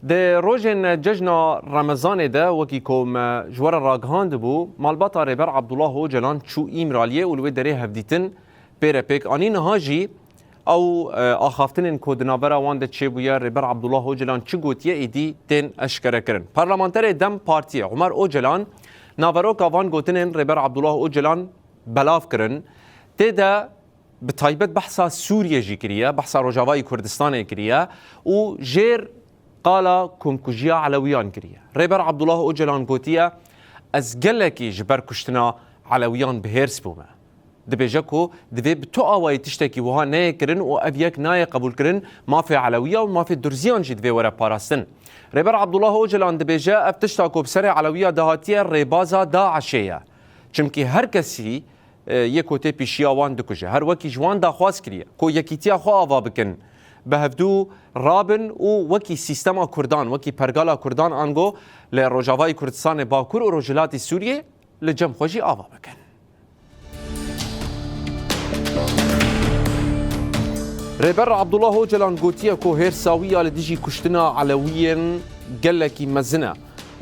ده روجن ججنا رمضان ده وكي كوم جوار راغهاند بو مالباتا ريبر عبد الله هوجلان شو إيمراليه ولو دري هفديتن بيرا بيك اني نهاجي او اخافتن ان كودنابرا وان تشيبويا ريبر عبد الله هوجلان تشغوتيه ايدي تن اشكره كرن برلمانتري دم بارتي عمر اوجلان نافاروكا وان غوتنن ريبر عبد الله اوجلان بلاف كرن تدا بتايبت بحثا سوريا جيكريا بحثا روجافاي كردستان كريا وجير قال كومكوجيا علويان كريا ريبر عبد الله اوجلان غوتيا ازقلكي جبر كشتنا علويان بهيرس بوما دبيجاكو دبي بتوقاوي تشتكي وها ناي كرن وابيك ناي قبول كرن ما في علويه وما في درزيان جي دبي ورا باراستن ريبر عبد الله اوجلان دبيجا بتشتاكو بسري علويه دهاتيه ريبازا داعشيه چمكي هر كسي يكوتي بيشيا وان دكوجه هر وكي جوان دا خواس كريا كو يكيتيا خو اوا بكن بهفدو رابن و وكي سيستما كردان وكي برغالا كردان انغو لروجافاي كردستان باكور و روجلاتي سوريا لجم خوجي اوا بكن ريبر عبد الله هوجلان غوتيا كو هيرساويه لديجي كشتنا علويا قالكي مزنا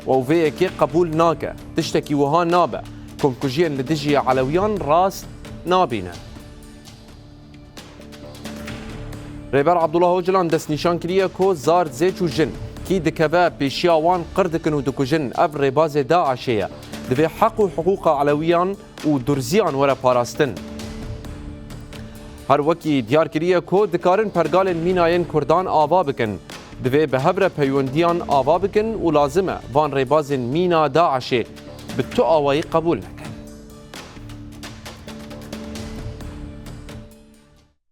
وفيكي قبول ناكا تشتكي وها نابا كومكوجيا لديجي علويان راس نابينا ريبر عبد الله هوجلان دس نشان كريا كو زار زيت وجن كي دكبا بشياوان قردكن ودكوجن اف ريباز داعشيه دبي حق وحقوق علويان ودرزيان ورا باراستن هر وکی دیار کریه کو دکارن پرگال میناین کردان آوا بکن دوی به هبر پیوندیان آوا بکن و لازمه وان ریبازن مینا داعشه به تو آوایی قبول